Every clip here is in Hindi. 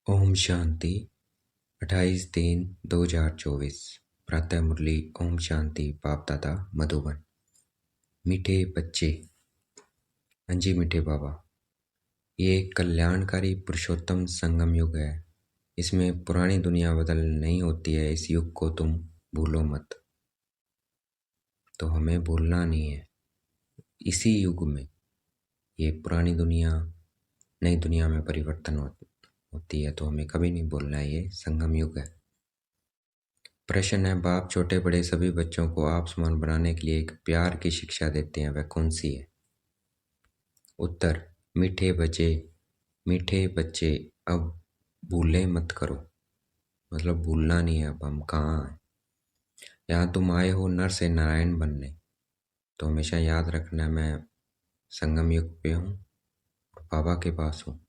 ओम शांति 28/3/2024 प्रातः मुरली। ओम शांति। बाप दादा मधुबन। मीठे बच्चे। हाँ जी मीठे बाबा, ये कल्याणकारी पुरुषोत्तम संगम युग है। इसमें पुरानी दुनिया बदल नहीं होती है। इस युग को तुम भूलो मत। तो हमें भूलना नहीं है। इसी युग में ये पुरानी दुनिया नई दुनिया में परिवर्तन होती है, तो हमें कभी नहीं भूलना है। ये संगम युग है। प्रश्न है, बाप छोटे बड़े सभी बच्चों को आप समान बनाने के लिए एक प्यार की शिक्षा देते हैं, वह कौन सी है? उत्तर, मीठे बच्चे अब भूले मत करो। मतलब भूलना नहीं है। अब हम कहाँ हैं? यहाँ तुम आए हो नर से नारायण बनने, तो हमेशा याद रखना, मैं संगम युग पे हूँ और बाबा के पास हूँ,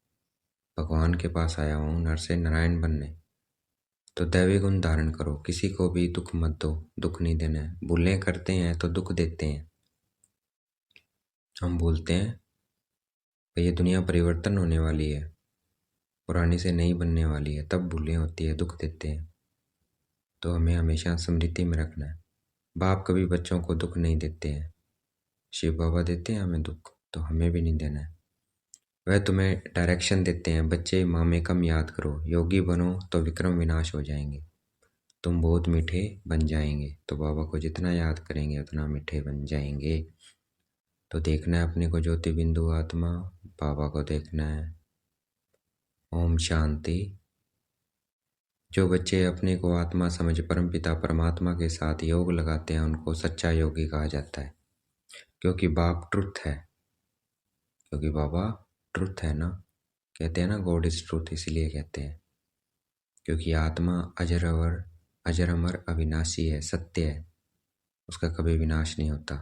भगवान के पास आया हूँ नर से नारायण बनने। तो दैवी गुण धारण करो, किसी को भी दुख मत दो। दुख नहीं देना है। भूलें करते हैं तो दुख देते हैं। हम बोलते हैं ये दुनिया परिवर्तन होने वाली है, पुरानी से नई बनने वाली है, तब भूलें होती है, दुख देते हैं। तो हमें हमेशा स्मृति में रखना है, बाप कभी बच्चों को दुख नहीं देते हैं। शिव बाबा देते हैं हमें दुख, तो हमें भी नहीं देना है। वह तुम्हें डायरेक्शन देते हैं, बच्चे माँ कम याद करो, योगी बनो तो विक्रम विनाश हो जाएंगे, तुम बहुत मीठे बन जाएंगे। तो बाबा को जितना याद करेंगे उतना मीठे बन जाएंगे। तो देखना है अपने को ज्योति बिंदु आत्मा, बाबा को देखना है। ओम शांति। जो बच्चे अपने को आत्मा समझ परमपिता परमात्मा के साथ योग लगाते हैं, उनको सच्चा योगी कहा जाता है। क्योंकि बाप ट्रुथ है, क्योंकि बाबा ट्रुथ है ना। कहते हैं ना, गॉड इज ट्रुथ, इसलिए कहते हैं क्योंकि आत्मा अजर अमर अविनाशी है, सत्य है, उसका कभी विनाश नहीं होता।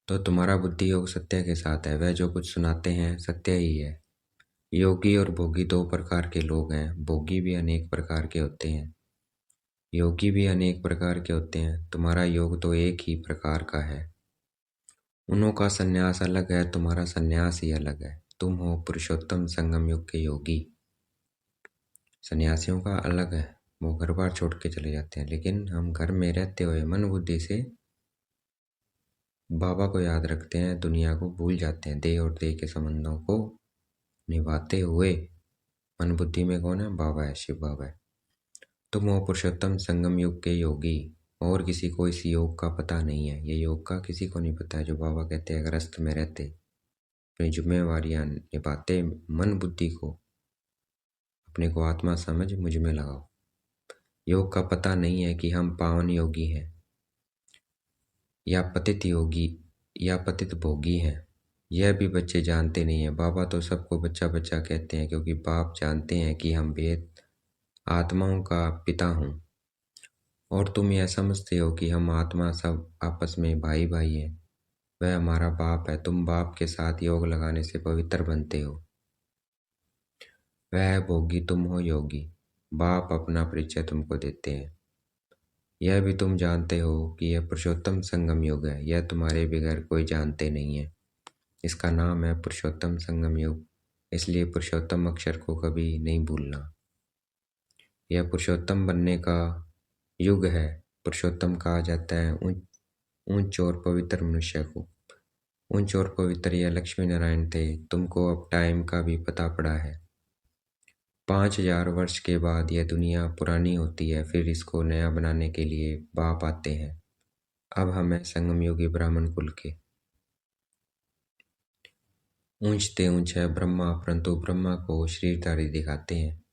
तो तुम्हारा बुद्धि योग सत्य के साथ है। वह जो कुछ सुनाते हैं सत्य ही है। योगी और भोगी दो प्रकार के लोग हैं। भोगी भी अनेक प्रकार के होते हैं, योगी भी अनेक प्रकार के होते हैं। तुम्हारा योग तो एक ही प्रकार का है। उन्हों का सन्यास अलग है, तुम्हारा सन्यास ही अलग है। तुम हो पुरुषोत्तम संगम युग के योगी। सन्यासियों का अलग है, वो घर बार छोड़ के चले जाते हैं, लेकिन हम घर में रहते हुए मन बुद्धि से बाबा को याद रखते हैं, दुनिया को भूल जाते हैं। देह और देह के संबंधों को निभाते हुए मन बुद्धि में कौन है? बाबा है, शिव बाबा है। तुम हो पुरुषोत्तम संगम युग के योगी। और किसी को इस योग का पता नहीं है। ये योग का किसी को नहीं पता है। जो बाबा कहते हैं ग्रस्त में रहते, अपनी जिम्मेवारियां निभाते, मन बुद्धि को अपने को आत्मा समझ मुझ में लगाओ। योग का पता नहीं है कि हम पावन योगी हैं या पतित योगी या पतित भोगी हैं। यह भी बच्चे जानते नहीं है। बाबा तो सबको बच्चा बच्चा कहते हैं, क्योंकि बाप जानते हैं कि हम वेद आत्माओं का पिता हूँ, और तुम यह समझते हो कि हम आत्मा सब आपस में भाई भाई हैं। वह हमारा बाप है। तुम बाप के साथ योग लगाने से पवित्र बनते हो। वह है भोगी, तुम हो योगी। बाप अपना परिचय तुमको देते हैं। यह भी तुम जानते हो कि यह पुरुषोत्तम संगम युग है। यह तुम्हारे बगैर कोई जानते नहीं है। इसका नाम है पुरुषोत्तम संगम युग, इसलिए पुरुषोत्तम अक्षर को कभी नहीं भूलना। यह पुरुषोत्तम बनने का युग है। पुरुषोत्तम कहा जाता है ऊंच और पवित्र मनुष्य को। ऊंच और पवित्र यह लक्ष्मी नारायण थे। तुमको अब टाइम का भी पता पड़ा है। 5000 वर्ष के बाद यह दुनिया पुरानी होती है, फिर इसको नया बनाने के लिए बाप आते हैं। अब हम हैं संगम योगी ब्राह्मण कुल के। ऊंचते ऊंच है ब्रह्मा, परंतु ब्रह्मा को शरीरधारी दिखाते हैं।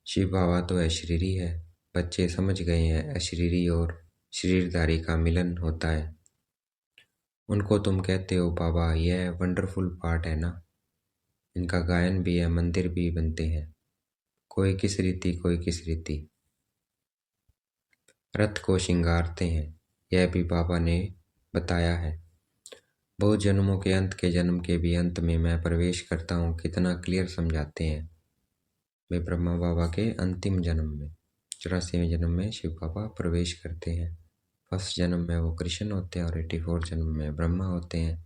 शिव बाबा तो अशरीरी है। बच्चे समझ गए हैं अशरीरी और शरीरधारी का मिलन होता है। उनको तुम कहते हो बाबा, यह वंडरफुल पार्ट है ना। इनका गायन भी है, मंदिर भी बनते हैं, कोई किस रीति कोई किस रीति। रथ को श्रृंगारते हैं, यह भी बाबा ने बताया है। बहुत जन्मों के अंत के जन्म के भी अंत में मैं प्रवेश करता हूँ। कितना क्लियर समझाते हैं। वे ब्रह्मा बाबा के अंतिम जन्म में 84वें जन्म में शिव बाबा प्रवेश करते हैं। फर्स्ट जन्म में वो कृष्ण होते हैं और 84 जन्म में ब्रह्मा होते हैं।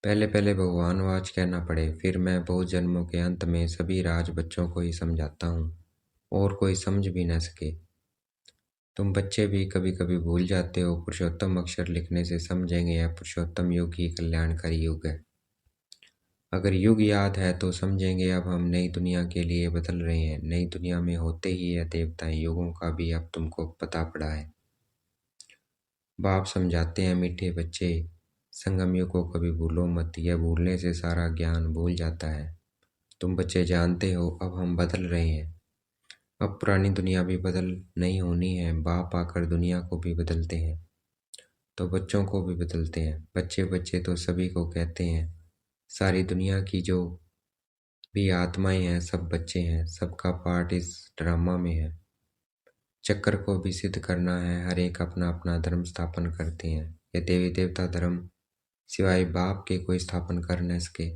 पहले पहले भगवानवाच कहना पड़े, फिर मैं बहुत जन्मों के अंत में सभी राज बच्चों को ही समझाता हूँ, और कोई समझ भी न सके। तुम बच्चे भी कभी कभी भूल जाते हो, पुरुषोत्तम अक्षर लिखने से समझेंगे यह पुरुषोत्तम युग ही कल्याणकारी युग है। अगर युग याद है तो समझेंगे अब हम नई दुनिया के लिए बदल रहे हैं। नई दुनिया में होते ही यह देवताएं युगों का भी अब तुमको पता पड़ा है। बाप समझाते हैं, मीठे बच्चे, संगम युग को कभी भूलो मत, यह भूलने से सारा ज्ञान भूल जाता है। तुम बच्चे जानते हो अब हम बदल रहे हैं। अब पुरानी दुनिया भी बदल नहीं होनी है, बाप आकर दुनिया को भी बदलते हैं तो बच्चों को भी बदलते हैं। बच्चे बच्चे तो सभी को कहते हैं, सारी दुनिया की जो भी आत्माएं हैं सब बच्चे हैं, सबका पार्ट इस ड्रामा में है। चक्र को भी सिद्ध करना है, हर एक अपना अपना धर्म स्थापन करते हैं। ये देवी देवता धर्म सिवाय बाप के कोई स्थापन कर न सके।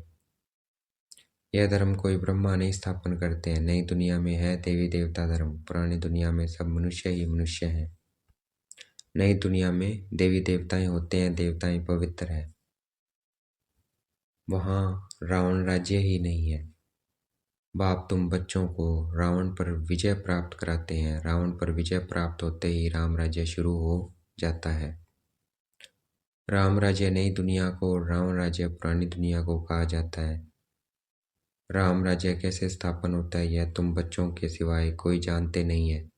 यह धर्म कोई ब्रह्मा नहीं स्थापन करते हैं। नई दुनिया में है देवी देवता धर्म, पुरानी दुनिया में सब मनुष्य ही मनुष्य हैं। नई दुनिया में देवी देवताएं होते हैं, देवताएं पवित्र है, वहाँ रावण राज्य ही नहीं है। बाप तुम बच्चों को रावण पर विजय प्राप्त कराते हैं। रावण पर विजय प्राप्त होते ही राम राज्य शुरू हो जाता है। राम राज्य नई दुनिया को और रावण राज्य पुरानी दुनिया को कहा जाता है। राम राज्य कैसे स्थापन होता है यह तुम बच्चों के सिवाय कोई जानते नहीं है।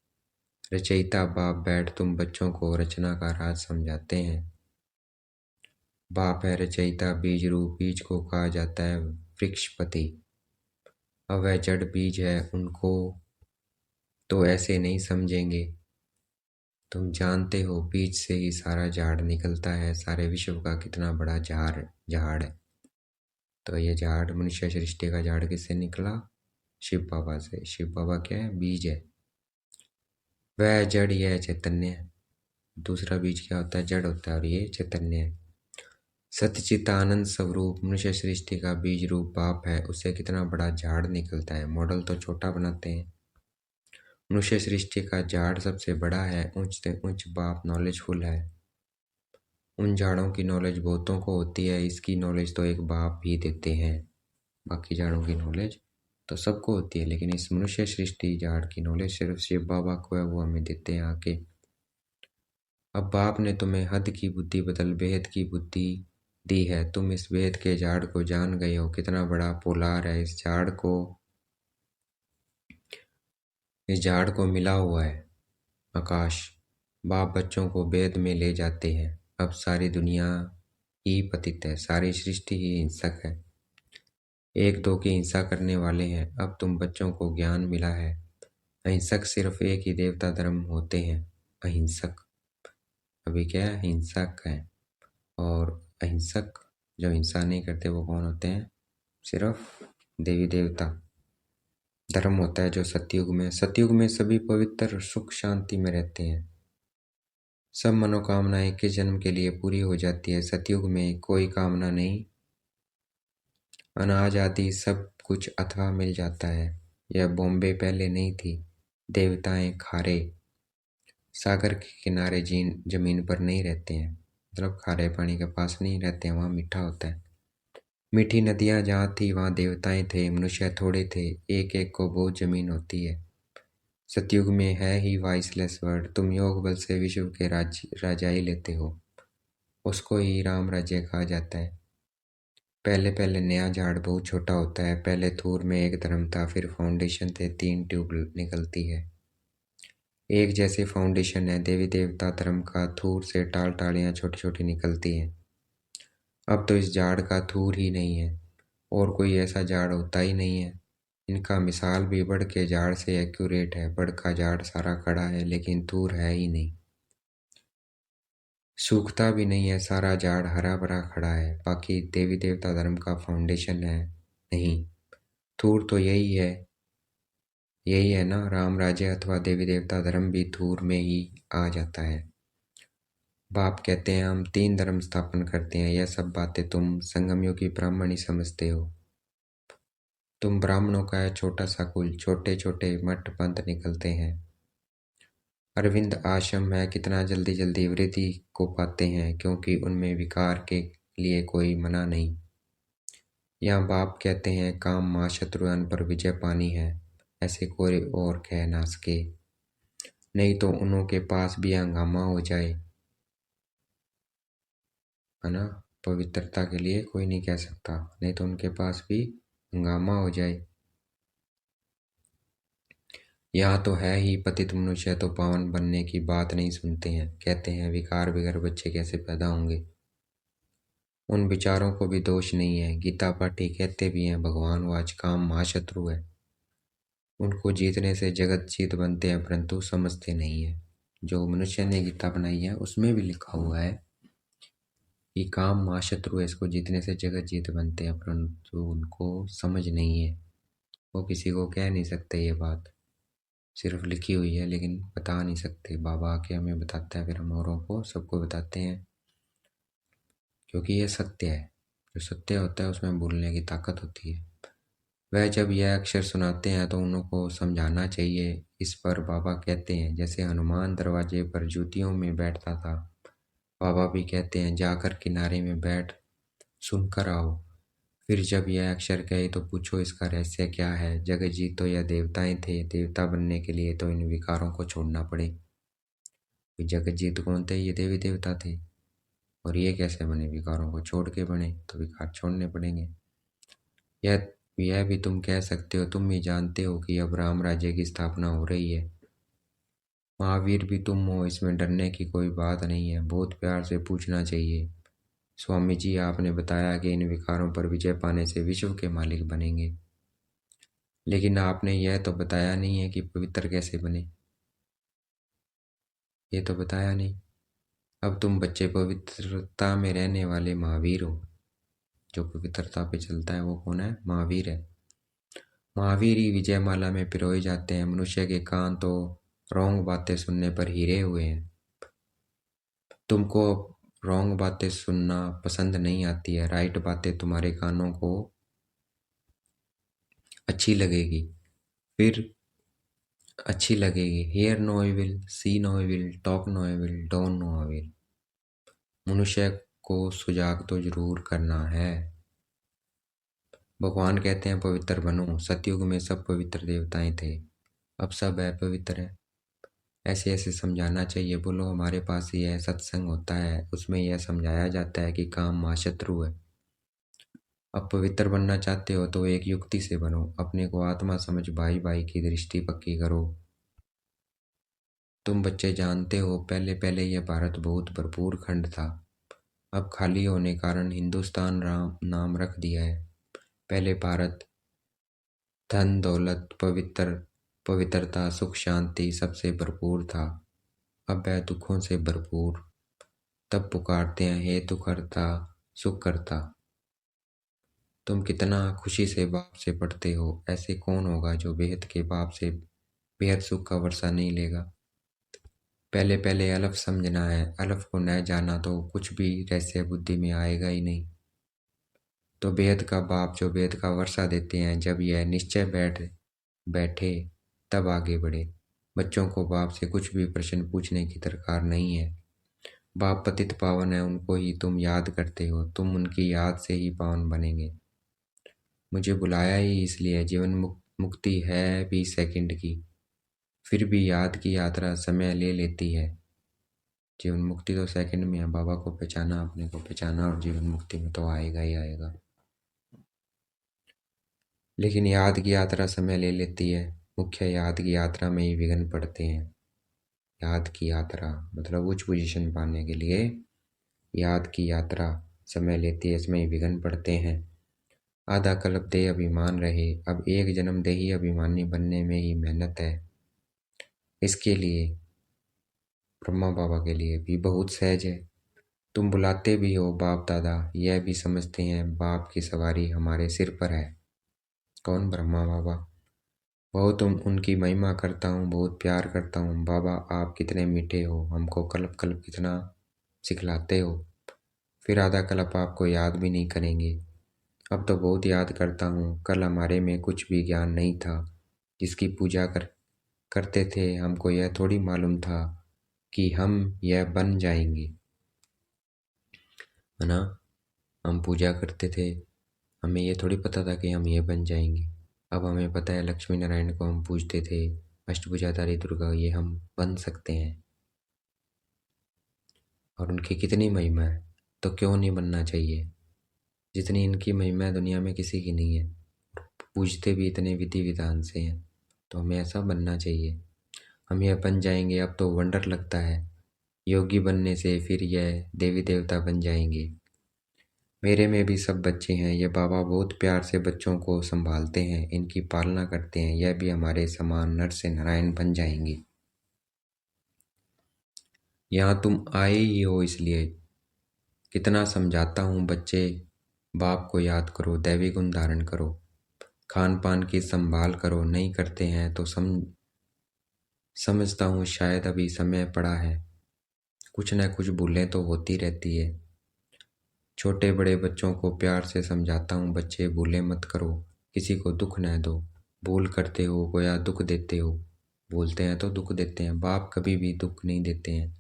रचयिता बाप बैठ तुम बच्चों को रचना का राज समझाते हैं। बाप है रचयिता, बीज रूप, बीज को कहा जाता है वृक्षपति। अब वह जड़ बीज है, उनको तो ऐसे नहीं समझेंगे। तुम जानते हो बीज से ही सारा झाड़ निकलता है, सारे विश्व का कितना बड़ा झाड़ है। तो ये झाड़, मनुष्य सृष्टि का झाड़ किससे निकला? शिव बाबा से। शिव बाबा क्या है? बीज है। वह जड़, यह चैतन्य है। दूसरा बीज क्या होता है? जड़ होता है, और ये चैतन्य है। सतचित आनंद स्वरूप मनुष्य सृष्टि का बीज रूप बाप है, उससे कितना बड़ा झाड़ निकलता है। मॉडल तो छोटा बनाते हैं। मनुष्य सृष्टि का झाड़ सबसे बड़ा है, उच्च से उच्च बाप नॉलेजफुल है। उन झाड़ों की नॉलेज बहुतों को होती है, इसकी नॉलेज तो एक बाप भी देते हैं। बाकी झाड़ों की नॉलेज तो सबको होती है, लेकिन इस मनुष्य सृष्टि झाड़ की नॉलेज सिर्फ शिव बाबा को है, वो हमें देते हैं आके। अब बाप ने तुम्हें हद की बुद्धि बदल बेहद की बुद्धि दी है। तुम इस बेहद के झाड़ को जान गए हो, कितना बड़ा पोलार है इस झाड़ को मिला हुआ है आकाश। बाप बच्चों को वेद में ले जाते हैं। अब सारी दुनिया ही पतित है, सारी सृष्टि ही हिंसक है, एक दो की हिंसा करने वाले हैं। अब तुम बच्चों को ज्ञान मिला है, अहिंसक सिर्फ एक ही देवता धर्म होते हैं, अहिंसक। अभी क्या है? हिंसक है, और अहिंसक जो हिंसा नहीं करते वो कौन होते हैं? सिर्फ देवी देवता धर्म होता है जो सतयुग में। सतयुग में सभी पवित्र सुख शांति में रहते हैं, सब मनोकामनाएं किस जन्म के लिए पूरी हो जाती है। सतयुग में कोई कामना नहीं, अनाज आदि सब कुछ अथवा मिल जाता है। यह बॉम्बे पहले नहीं थी। देवताएं खारे सागर के किनारे जमीन पर नहीं रहते हैं, मतलब खारे पानी के पास नहीं रहते हैं, वहाँ मीठा होता है। मीठी नदियाँ जहाँ थी वहाँ देवताएं थे, मनुष्य थोड़े थे, एक एक को बहुत जमीन होती है। सतयुग में है ही वाइसलेस वर्ड। तुम योग बल से विश्व के राजाई लेते हो, उसको ही राम राज्य कहा जाता है। पहले पहले नया झाड़ बहुत छोटा होता है। पहले थूर में एक धर्म था, फिर फाउंडेशन थे, 3 ट्यूब निकलती है। एक जैसे फाउंडेशन है देवी देवता धर्म का, थूर से टालियाँ छोटी छोटी निकलती हैं। अब तो इस झाड़ का थूर ही नहीं है, और कोई ऐसा झाड़ होता ही नहीं है। इनका मिसाल भी बड़ के झाड़ से एक्यूरेट है। बड़ का झाड़ सारा खड़ा है, लेकिन थूर है ही नहीं, सूखता भी नहीं है, सारा झाड़ हरा भरा खड़ा है। बाकी देवी देवता धर्म का फाउंडेशन है नहीं, थूर तो यही है ना। राम राज्य अथवा देवी देवता धर्म भी थूर में ही आ जाता है। बाप कहते हैं हम 3 धर्म स्थापन करते हैं। यह सब बातें तुम संगमयुगी ब्राह्मण ही समझते हो। तुम ब्राह्मणों का है छोटा सा कुल, छोटे छोटे मठ पंथ निकलते हैं। अरविंद आश्रम है, कितना जल्दी जल्दी वृद्धि को पाते हैं, क्योंकि उनमें विकार के लिए कोई मना नहीं। यहाँ बाप कहते हैं काम माँ शत्रुघ्न पर विजय पानी है, ऐसे कोई और कह ना सके, नहीं तो उन्हों के पास भी हंगामा हो जाए, है ना। पवित्रता के लिए कोई नहीं कह सकता, नहीं तो उनके पास भी हंगामा हो जाए। यहाँ तो है ही पतित मनुष्य तो पावन बनने की बात नहीं सुनते हैं, कहते हैं विकार बगैर बच्चे कैसे पैदा होंगे। उन विचारों को भी दोष नहीं है, गीता पाठी कहते भी हैं भगवान वाच काम महाशत्रु है। उनको जीतने से जगत जीत बनते हैं, परंतु समझते नहीं है। जो मनुष्य ने गीता बनाई है उसमें भी लिखा हुआ है कि काम महाशत्रु है, इसको जीतने से जगत जीत बनते हैं, परंतु उनको समझ नहीं है। वो किसी को कह नहीं सकते ये बात, सिर्फ लिखी हुई है लेकिन बता नहीं सकते। बाबा आके हमें बताता है, फिर हम औरों को सबको बताते हैं, क्योंकि ये सत्य है। जो सत्य होता है उसमें बोलने की ताकत होती है। वह जब यह अक्षर सुनाते हैं तो उनको समझाना चाहिए। इस पर बाबा कहते हैं जैसे हनुमान दरवाजे पर जूतियों में बैठता था, बाबा भी कहते हैं जाकर किनारे में बैठ सुनकर आओ। फिर जब यह अक्षर कहे तो पूछो इसका रहस्य क्या है। जगत जीत तो यह देवताएं थे, देवता बनने के लिए तो इन विकारों को छोड़ना पड़े। जगत जीत कौन थे? ये देवी देवता थे। और ये कैसे बने? विकारों को छोड़ के बने, तो विकार छोड़ने पड़ेंगे। यह भी तुम कह सकते हो, तुम भी जानते हो कि अब राम राज्य की स्थापना हो रही है। महावीर भी तुम हो, इसमें डरने की कोई बात नहीं है। बहुत प्यार से पूछना चाहिए। स्वामी जी आपने बताया कि इन विकारों पर विजय पाने से विश्व के मालिक बनेंगे, लेकिन आपने यह तो बताया नहीं है कि पवित्र कैसे बने। ये तो बताया नहीं। अब तुम बच्चे पवित्रता में रहने वाले महावीर हो। जो पवित्रता पे चलता है वो कौन है? महावीर है। महावीर ही विजय माला में पिरोए जाते हैं। मनुष्य के कान तो रॉन्ग बातें सुनने पर हीरे हुए हैं। तुमको रॉन्ग बातें सुनना पसंद नहीं आती है, राइट बातें तुम्हारे कानों को अच्छी लगेगी। फिर अच्छी लगेगी। Hear no evil, see no evil, talk no evil, don't no evil. मनुष्य को सुजाग तो जरूर करना है। भगवान कहते हैं पवित्र बनो। सतयुग में सब पवित्र देवताएं थे, अब सब अपवित्र है। ऐसे ऐसे समझाना चाहिए। बोलो हमारे पास ही है सत्संग होता है, उसमें यह समझाया जाता है कि काम महाशत्रु है। अब पवित्र बनना चाहते हो तो एक युक्ति से बनो। अपने को आत्मा समझ भाई भाई की दृष्टि पक्की करो। तुम बच्चे जानते हो पहले पहले यह भारत बहुत भरपूर खंड था, अब खाली होने कारण हिंदुस्तान राम नाम रख दिया है। पहले भारत धन दौलत पवित्रता सुख शांति सबसे भरपूर था, अब वह दुखों से भरपूर। तब पुकारते हैं हे दुखहर्ता सुख करता। तुम कितना खुशी से बाप से पढ़ते हो, ऐसे कौन होगा जो बेहद के बाप से बेहद सुख का वर्षा नहीं लेगा। पहले पहले अलफ समझना है, अलफ को न जाना तो कुछ भी रहस्य बुद्धि में आएगा ही नहीं। तो बेहद का बाप जो बेहद का वर्षा देते हैं, जब यह निश्चय बैठे तब आगे बढ़े। बच्चों को बाप से कुछ भी प्रश्न पूछने की दरकार नहीं है। बाप पतित पावन है, उनको ही तुम याद करते हो, तुम उनकी याद से ही पावन बनेंगे। मुझे बुलाया ही इसलिए। जीवन मुक्ति है भी सेकंड की, फिर भी याद की यात्रा समय ले लेती है। जीवन मुक्ति तो सेकंड में है, बाबा को पहचाना, अपने को पहचाना, और जीवन मुक्ति में तो आएगा ही आएगा। लेकिन याद की यात्रा समय ले लेती है। मुख्य याद की यात्रा में ही विघ्न पड़ते हैं। याद की यात्रा मतलब उच्च पोजीशन पाने के लिए याद की यात्रा समय लेती है, इसमें ही विघ्न पड़ते हैं। आधा कल्प देह अभिमान रहे, अब एक जन्म देही अभिमानी बनने में ही मेहनत है। इसके लिए ब्रह्मा बाबा के लिए भी बहुत सहज है। तुम बुलाते भी हो बाप दादा, यह भी समझते हैं बाप की सवारी हमारे सिर पर है। कौन? ब्रह्मा बाबा। बहुत उनकी महिमा करता हूँ, बहुत प्यार करता हूँ। बाबा आप कितने मीठे हो, हमको कल्प कल्प कितना सिखलाते हो। फिर आधा कल्प आपको याद भी नहीं करेंगे। अब तो बहुत याद करता हूँ। कल हमारे में कुछ भी ज्ञान नहीं था, जिसकी पूजा करते थे, हमको यह थोड़ी मालूम था कि हम यह बन जाएंगे, है ना। हम पूजा करते थे, हमें ये थोड़ी पता था कि हम ये बन जाएंगे। अब हमें पता है लक्ष्मी नारायण को हम पूजते थे, अष्टभुजाधारी दुर्गा, ये हम बन सकते हैं और उनकी कितनी महिमा है, तो क्यों नहीं बनना चाहिए। जितनी इनकी महिमा है दुनिया में किसी की नहीं है, पूजते भी इतने विधि विधान से हैं, तो हमें ऐसा बनना चाहिए। हम यह बन जाएंगे, अब तो वंडर लगता है। योगी बनने से फिर यह देवी देवता बन जाएंगे। मेरे में भी सब बच्चे हैं, ये बाबा बहुत प्यार से बच्चों को संभालते हैं, इनकी पालना करते हैं, यह भी हमारे समान नर से नारायण बन जाएंगे। यहाँ तुम आए ही हो इसलिए कितना समझाता हूँ बच्चे, बाप को याद करो, दैवी गुण धारण करो, खान पान की संभाल करो, नहीं करते हैं तो समझता हूँ शायद अभी समय पड़ा है, कुछ न कुछ भूलें तो होती रहती है। छोटे बड़े बच्चों को प्यार से समझाता हूँ, बच्चे भूले मत करो, किसी को दुख न दो, भूल करते हो गोया दुख देते हो, बोलते हैं तो दुख देते हैं, बाप कभी भी दुख नहीं देते हैं,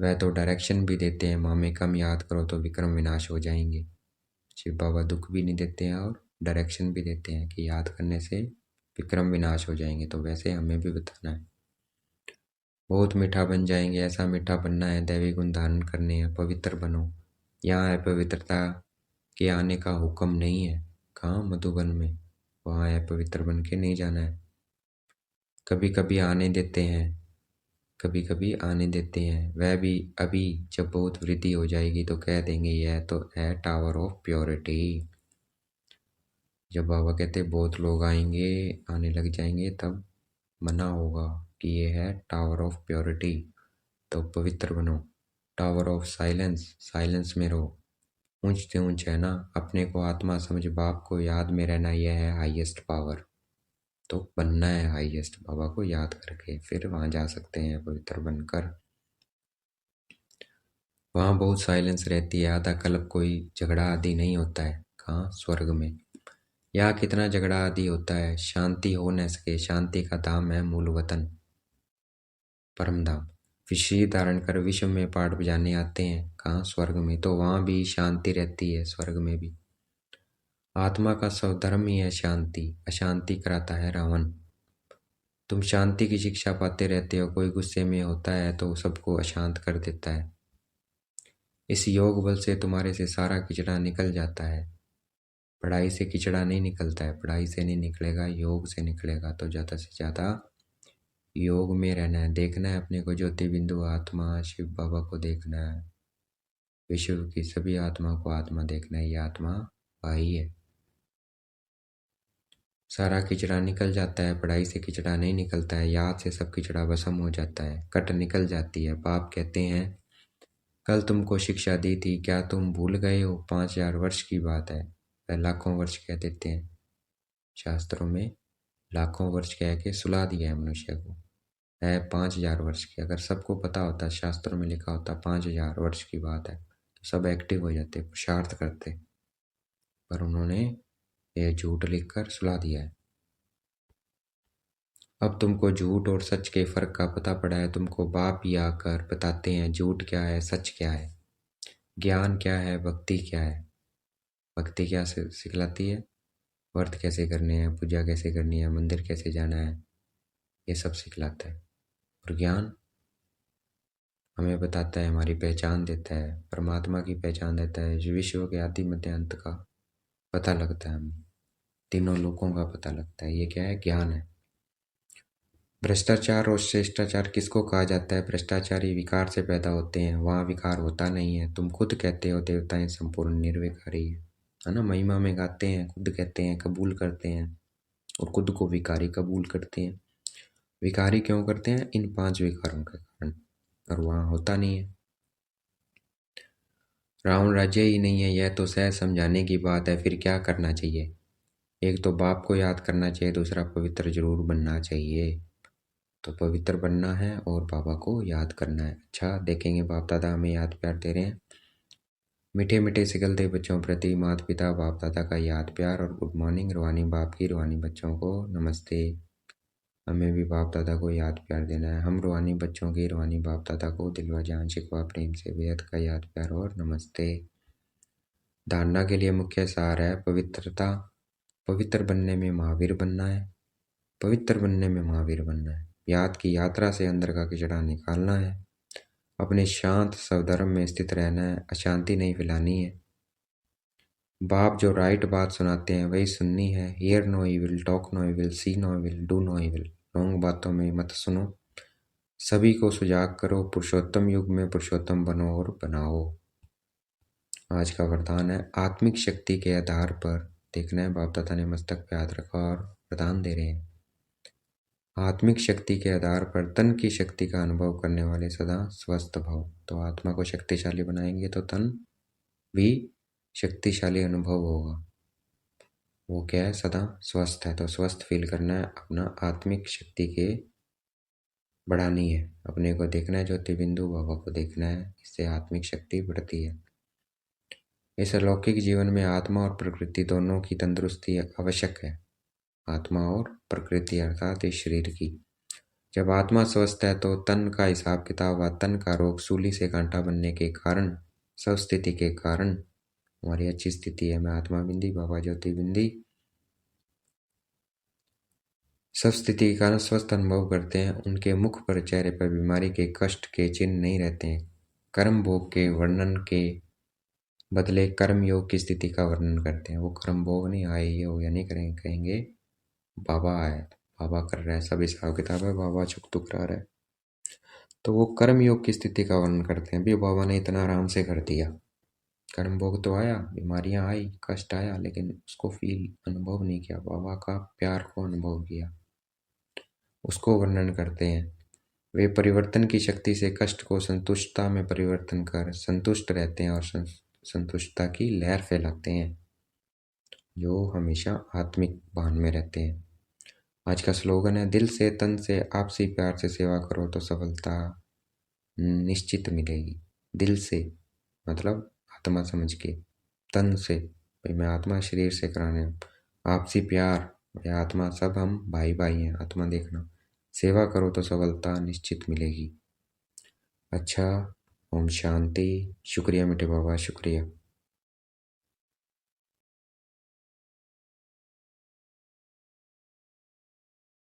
वह तो डायरेक्शन भी देते हैं, माँ में कम याद करो तो विक्रम विनाश हो जाएंगे। शिव बाबा दुख भी नहीं देते हैं और डायरेक्शन भी देते हैं कि याद करने से विक्रम विनाश हो जाएंगे, तो वैसे हमें भी बताना है। बहुत मीठा बन जाएंगे, ऐसा मीठा बनना है, दैवी गुण धारण करने हैं, पवित्र बनो। यहाँ है पवित्रता के आने का हुक्म नहीं है, कहाँ मधुबन में, वहाँ है पवित्र बन के नहीं जाना है। कभी कभी आने देते हैं, कभी कभी आने देते हैं, वह भी अभी जब बहुत वृद्धि हो जाएगी तो कह देंगे यह तो है टावर ऑफ प्योरिटी। जब बाबा कहते बहुत लोग आएंगे, आने लग जाएंगे, तब मना होगा कि ये है टावर ऑफ प्योरिटी, तो पवित्र बनो। टावर ऑफ साइलेंस, साइलेंस में रहो, ऊंच से ऊंच है ना, अपने को आत्मा समझ, बाप को याद में रहना, यह है हाईएस्ट पावर। तो बनना है हाईएस्ट, बाबा को याद करके फिर वहाँ जा सकते हैं पवित्र बनकर। वहाँ बहुत साइलेंस रहती है, आधा कल्प कोई झगड़ा आदि नहीं होता है। कहाँ? स्वर्ग में। यहाँ कितना झगड़ा आदि होता है, शांति हो न सके, शांति का धाम है मूल वतन, परम धाम। विषय धारण कर विश्व में पाठ बजाने आते हैं, कहाँ? स्वर्ग में। तो वहाँ भी शांति रहती है, स्वर्ग में भी। आत्मा का स्वधर्म ही है शांति, अशांति कराता है रावण। तुम शांति की शिक्षा पाते रहते हो, कोई गुस्से में होता है तो सबको अशांत कर देता है। इस योग बल से तुम्हारे से सारा किचड़ा निकल जाता है। पढ़ाई से किचड़ा नहीं निकलता है, पढ़ाई से नहीं निकलेगा, योग से निकलेगा। तो ज़्यादा से ज़्यादा योग में रहना है, देखना है अपने को ज्योति बिंदु आत्मा, शिव बाबा को देखना है, विश्व की सभी आत्मा को आत्मा देखना है, ये आत्मा भाई है। सारा किचड़ा निकल जाता है, पढ़ाई से किचड़ा नहीं निकलता है, याद से सब किचड़ा भस्म हो जाता है, कट निकल जाती है। बाप कहते हैं कल तुमको शिक्षा दी थी, क्या तुम भूल गए हो? 5000 वर्ष की बात है, वह लाखों वर्ष कह देते हैं। शास्त्रों में लाखों वर्ष कह के सुला दिया है मनुष्य को, है 5000 वर्ष की। अगर सबको पता होता, शास्त्रों में लिखा होता 5000 वर्ष की बात है, तो सब एक्टिव हो जाते, पुरुषार्थ करते, पर उन्होंने यह झूठ लिखकर सुला दिया है। अब तुमको झूठ और सच के फर्क का पता पड़ा है, तुमको बाप ही आकर बताते हैं झूठ क्या है, सच क्या है, ज्ञान क्या है, भक्ति क्या है। भक्ति क्या सिखलाती है? व्रत कैसे करने हैं, पूजा कैसे करनी है, मंदिर कैसे जाना है, ये सब सिखलाता है। और ज्ञान हमें बताता है, हमारी पहचान देता है, परमात्मा की पहचान देता है, विश्व के आदि मध्य अंत का पता लगता है, हमें तीनों लोकों का पता लगता है। ये क्या है? ज्ञान है। भ्रष्टाचार और श्रेष्ठाचार किसको कहा जाता है? भ्रष्टाचारी विकार से पैदा होते हैं, वहाँ विकार होता नहीं है। तुम खुद कहते हो देवताएं संपूर्ण निर्विकारी है ना, महिमा में गाते हैं, खुद कहते हैं, कबूल करते हैं, और खुद को विकारी कबूल करते हैं। विकारी क्यों करते हैं? इन 5 विकारों के कारण, और वहाँ होता नहीं है। रावण राज्य ही नहीं है, यह तो सहज समझाने की बात है। फिर क्या करना चाहिए? एक तो बाप को याद करना चाहिए, दूसरा पवित्र जरूर बनना चाहिए। तो पवित्र बनना है और बाबा को याद करना है। अच्छा, देखेंगे बाप दादा हमें याद प्यार दे रहे हैं। मीठे मीठे सिकलते बच्चों प्रति माता पिता बाप दादा का याद प्यार और गुड मॉर्निंग। रूहानी बाप की रूहानी बच्चों को नमस्ते। हमें भी बाप दादा को याद प्यार देना है। हम रूहानी बच्चों की रूहानी बाप दादा को दिलवा जान शिकवा प्रेम से बेहद का याद प्यार और नमस्ते। धारणा के लिए मुख्य सार है पवित्रता। पवित्र बनने में महावीर बनना है। पवित्र बनने में महावीर बनना है। याद की यात्रा से अंदर का कीचड़ा निकालना है। अपने शांत स्वधर्म में स्थित रहना है, अशांति नहीं फैलानी है। बाप जो राइट बात सुनाते हैं वही सुननी है। Hear no evil, talk no evil, see no evil, do no evil. Wrong बातों में मत सुनो, सभी को सुजाग करो। पुरुषोत्तम युग में पुरुषोत्तम बनो और बनाओ। आज का वरदान है आत्मिक शक्ति के आधार पर देखना है। बाप दादा ने मस्तक पे हाथ रखा और वरदान दे रहे हैं। आत्मिक शक्ति के आधार पर तन की शक्ति का अनुभव करने वाले सदा स्वस्थ भव। तो आत्मा को शक्तिशाली बनाएंगे तो तन भी शक्तिशाली अनुभव होगा। वो क्या है? सदा स्वस्थ है। तो स्वस्थ फील करना है, अपना आत्मिक शक्ति के बढ़ानी है। अपने को देखना है, ज्योति बिंदु बाबा को देखना है, इससे आत्मिक शक्ति बढ़ती है। इस अलौकिक जीवन में आत्मा और प्रकृति दोनों की तंदुरुस्ती आवश्यक है। आत्मा और प्रकृति अर्थात इस शरीर की। जब आत्मा स्वस्थ है तो तन का हिसाब किताब व तन का रोग सूली से कांटा बनने के कारण, स्वस्थिति के कारण हमारी अच्छी स्थिति है। मैं आत्मा बिंदी, बाबा ज्योति बिंदी सब स्थिति के कारण स्वस्थ अनुभव करते हैं। उनके मुख पर, चेहरे पर बीमारी के कष्ट के चिन्ह नहीं रहते हैं। कर्म भोग के वर्णन के बदले कर्म योग की स्थिति का वर्णन करते हैं। वो कर्म भोग नहीं आए, ये हो या नहीं करेंगे, कहेंगे बाबा आए, बाबा कर रहा है, सब हिसाब किताब है, बाबा चुक तुक रहा है। तो वो कर्म योग की स्थिति का वर्णन करते हैं। भी बाबा ने इतना आराम से कर दिया। कर्म भोग तो आया, बीमारियां आई, कष्ट आया, लेकिन उसको फील अनुभव नहीं किया, बाबा का प्यार को अनुभव किया, उसको वर्णन करते हैं। वे परिवर्तन की शक्ति से कष्ट को संतुष्टता में परिवर्तन कर संतुष्ट रहते हैं और संतुष्टता की लहर फैलाते हैं, जो हमेशा आत्मिक भान में रहते हैं। आज का स्लोगन है दिल से तन से आपसी प्यार से सेवा करो तो सफलता निश्चित मिलेगी। दिल से मतलब आत्मा समझ के, तन से भाई मैं आत्मा शरीर से कराने, आपसी प्यार या आत्मा सब हम भाई भाई हैं, आत्मा देखना, सेवा करो तो सफलता निश्चित मिलेगी। अच्छा, ओम शांति। शुक्रिया मीठे बाबा, शुक्रिया।